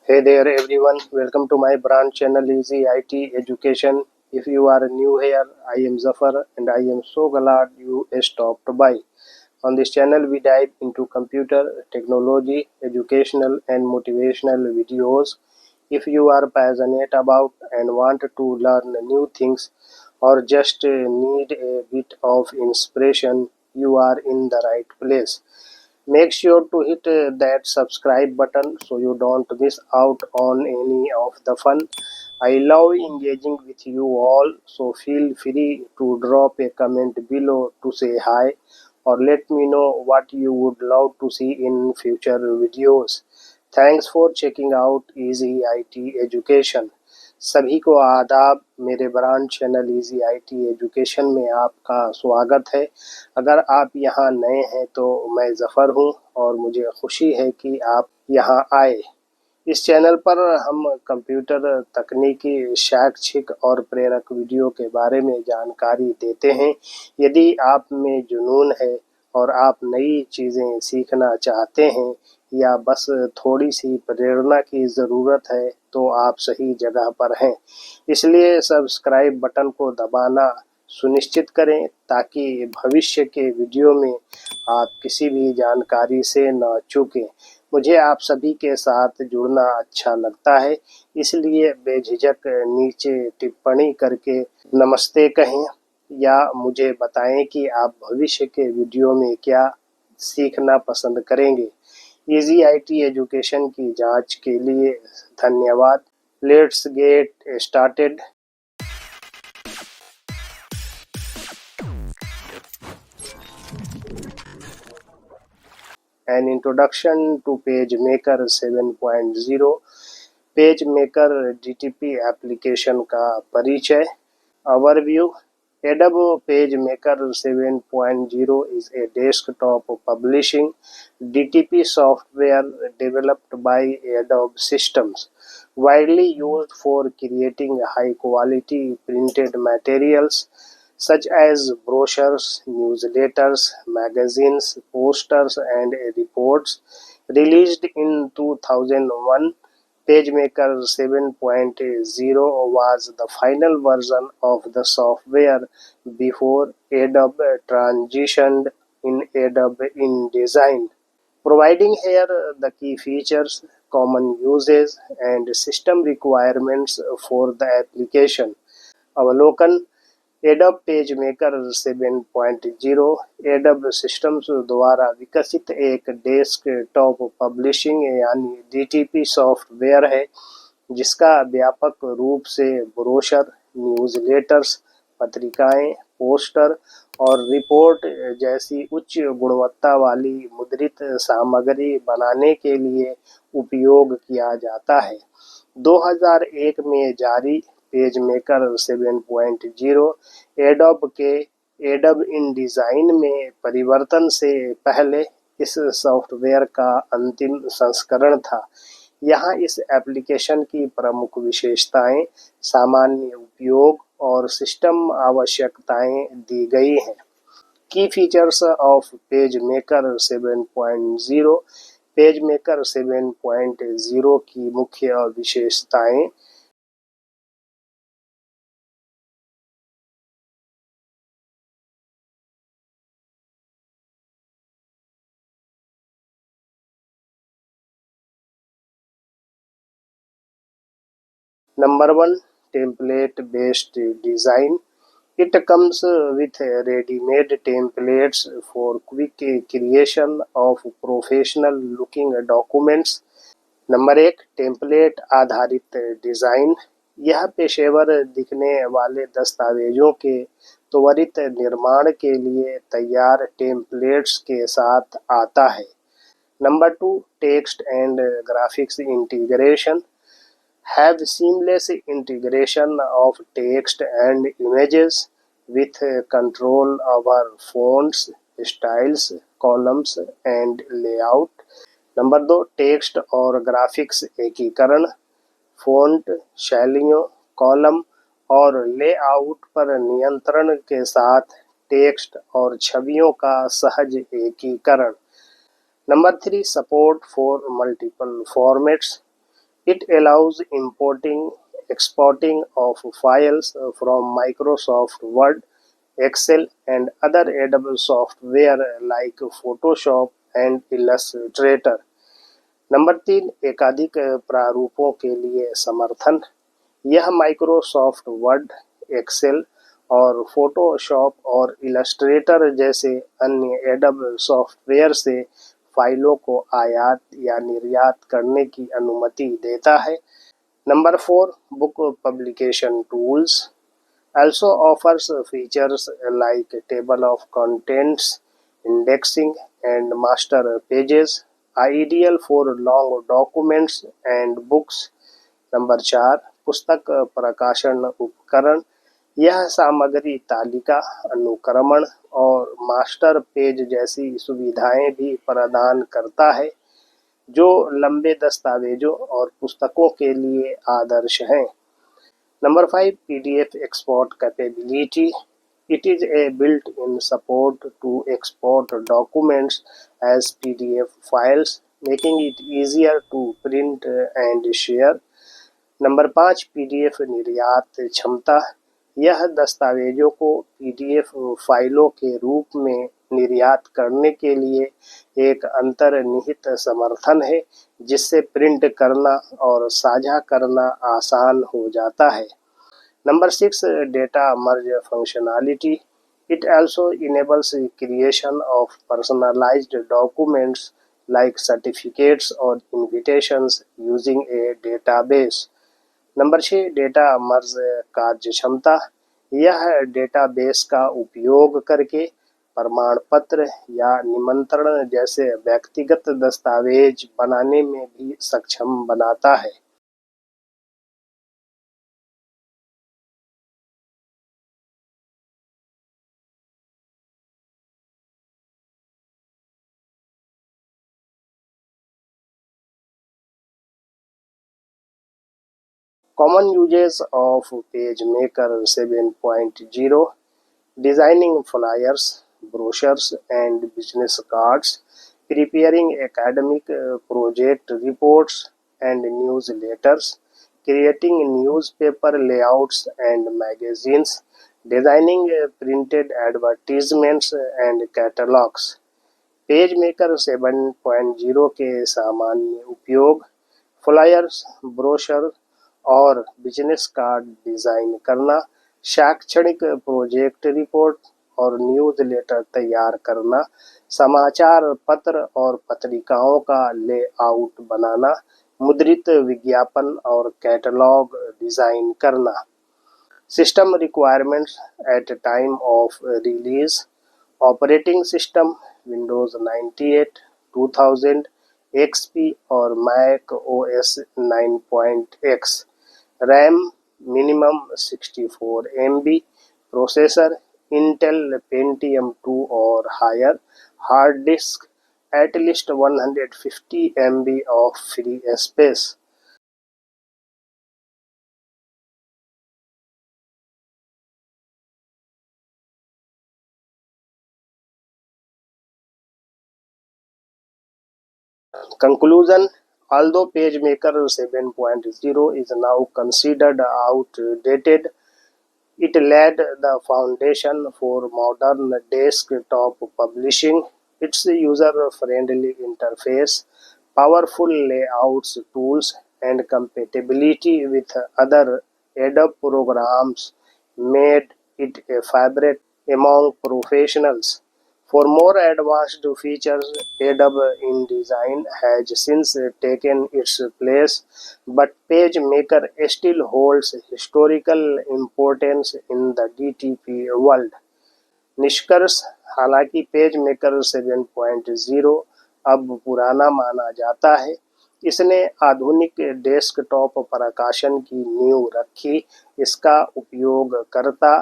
Hey there everyone, welcome to my brand channel Easy IT Education. If you are new here, I am Zafar and I am so glad you stopped by. On this channel we dive into computer, technology, educational and motivational videos. If you are passionate about and want to learn new things or just need a bit of inspiration, you are in the right place. Make sure to hit that subscribe button so you don't miss out on any of the fun. I love engaging with you all, so feel free to drop a comment below to say hi or let me know what you would love to see in future videos. Thanks for checking out Easy IT Education. सभी को आदाब। मेरे brand channel easy IT education में आपका स्वागत है। अगर आप यहाँ नए हैं तो मैं ज़फ़र हूँ और मुझे खुशी है कि आप यहाँ आए। इस चैनल पर हम कंप्यूटर तकनीकी, शैक्षिक और प्रेरक वीडियो के बारे में जानकारी देते हैं। यदि आप में जुनून है और आप नई चीज़ें सीखना चाहते हैं या बस थोड़ी सी प्रेरणा की ज़रूरत है तो आप सही जगह पर हैं। इसलिए सब्सक्राइब बटन को दबाना सुनिश्चित करें ताकि भविष्य के वीडियो में आप किसी भी जानकारी से न चूकें। मुझे आप सभी के साथ जुड़ना अच्छा लगता है, इसलिए बेझिझक नीचे टिप्पणी करके नमस्ते कहें या मुझे बताएं कि आप भविष्य के वीडियो में क्या सीखना पसंद करेंगे। इजी आईटी एजुकेशन की जांच के लिए धन्यवाद। Let's get started. An introduction to PageMaker 7.0। PageMaker DTP application का परिचय। Overview। Adobe PageMaker 7.0 is a desktop publishing DTP software developed by Adobe Systems, widely used for creating high-quality printed materials such as brochures, newsletters, magazines, posters, and reports. Released in 2001, PageMaker 7.0 was the final version of the software before Adobe transitioned in Adobe InDesign. Providing here the key features, common uses, and system requirements for the application. अवलोकन। Adobe PageMaker 7.0 adobe systems द्वारा विकसित एक desktop publishing यानी DTP software है जिसका व्यापक रूप से ब्रोशर, न्यूज़लेटर्स, पत्रिकाएं, पोस्टर और रिपोर्ट जैसी उच्च गुणवत्ता वाली मुद्रित सामग्री बनाने के लिए उपयोग किया जाता है। 2001 में जारी पेजमेकर 7.0 एडोब के एडोब InDesign में परिवर्तन से पहले इस सॉफ्टवेयर का अंतिम संस्करण था। यहाँ इस एप्लीकेशन की प्रमुख विशेषताएं, सामान्य उपयोग और सिस्टम आवश्यकताएं दी गई हैं। की फीचर्स ऑफ पेजमेकर 7.0। पेजमेकर 7.0 की मुख्य विशेषताएं। Number 1, template-based design. It comes with ready-made templates for quick creation of professional-looking documents. Number 1, template आधारित डिज़ाइन। यह पेशेवर दिखने वाले दस्तावेजों के त्वरित निर्माण के लिए तैयार टेम्पलेट्स के साथ आता है। Number 2, text and graphics integration. Have seamless integration of text and images with control over fonts, styles, columns and layout. Number 2, text और ग्राफिक्स एकीकरण। फ़ॉन्ट, शैलियों, कॉलम और लेआउट पर नियंत्रण के साथ टेक्स्ट और छवियों का सहज एकीकरण। Number 3, support for multiple formats. It allows importing, exporting of files from Microsoft Word, Excel, and other Adobe software like Photoshop and Illustrator. Number 3, एकाधिक प्रारूपों के लिए समर्थन। यह माइक्रोसॉफ्ट वर्ड, एक्सेल और फोटोशॉप और इलस्ट्रेटर जैसे अन्य एडोब सॉफ्टवेयर से फाइलों को आयात या निर्यात करने की अनुमति देता है। Number 4, book publication tools also offers features like table of contents, indexing, and master pages, are ideal for long documents and books. Number 4, पुस्तक प्रकाशन उपकरण। यह सामग्री तालिका, अनुक्रमण और मास्टर पेज जैसी सुविधाएं भी प्रदान करता है, जो लंबे दस्तावेजों और पुस्तकों के लिए आदर्श हैं। Number 5, PDF export capability. It is a built-in support to export documents as PDF files, making it easier to print and share. Number 5, PDF निर्यात क्षमता। यह दस्तावेजों को PDF फाइलों के रूप में निर्यात करने के लिए एक अंतर्निहित समर्थन है, जिससे प्रिंट करना और साझा करना आसान हो जाता है। Number 6, data merge functionality. It also enables the creation of personalized documents like certificates or invitations using a database. Number 6, data merge कार्यक्षमता। यह डेटाबेस का उपयोग करके प्रमाण पत्र या निमंत्रण जैसे व्यक्तिगत दस्तावेज बनाने में भी सक्षम बनाता है। Common uses of PageMaker 7.0: designing flyers, brochures, and business cards, preparing academic project reports and newsletters, creating newspaper layouts and magazines, designing printed advertisements and catalogs। PageMaker 7.0 के सामान्य उपयोग: फ्लायर्स, ब्रोशर और बिजनेस कार्ड डिजाइन करना, शैक्षणिक project report और newsletter तैयार करना, समाचार पत्र और पत्रिकाओं का लेआउट बनाना, मुद्रित विज्ञापन और कैटलॉग डिजाइन करना। System requirements at time of release: operating system Windows 98, 2000, XP और Mac OS 9.x, RAM minimum 64 MB, processor Intel Pentium 2 और हायर, hard disk at least 150 MB of free space। Conclusion: although PageMaker 7.0 is now considered outdated, it laid the foundation for modern desktop publishing. Its user-friendly interface, powerful layouts tools, and compatibility with other Adobe programs made it a favorite among professionals. For more advanced features, Adobe InDesign has since taken its place, but PageMaker still holds historical importance in the DTP world। निष्कर्ष: हालांकि PageMaker 7.0 अब पुराना माना जाता है, इसने आधुनिक desktop प्रकाशन की नींव रखी। इसका उपयोगकर्ता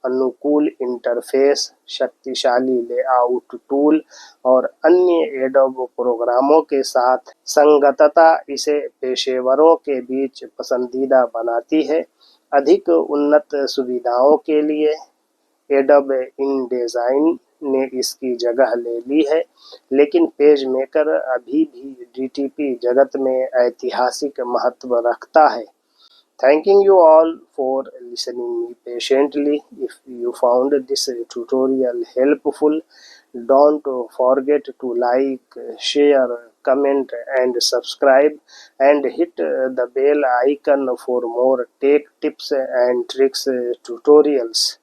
अनुकूल इंटरफेस, शक्तिशाली लेआउट टूल और अन्य एडोब प्रोग्रामों के साथ संगतता इसे पेशेवरों के बीच पसंदीदा बनाती है। अधिक उन्नत सुविधाओं के लिए एडोब InDesign ने इसकी जगह ले ली है, लेकिन पेजमेकर अभी भी डीटीपी जगत में ऐतिहासिक महत्व रखता है। Thanking you all for listening me patiently. If you found this tutorial helpful, don't forget to like, share, comment and subscribe, and hit the bell icon for more tech tips and tricks tutorials.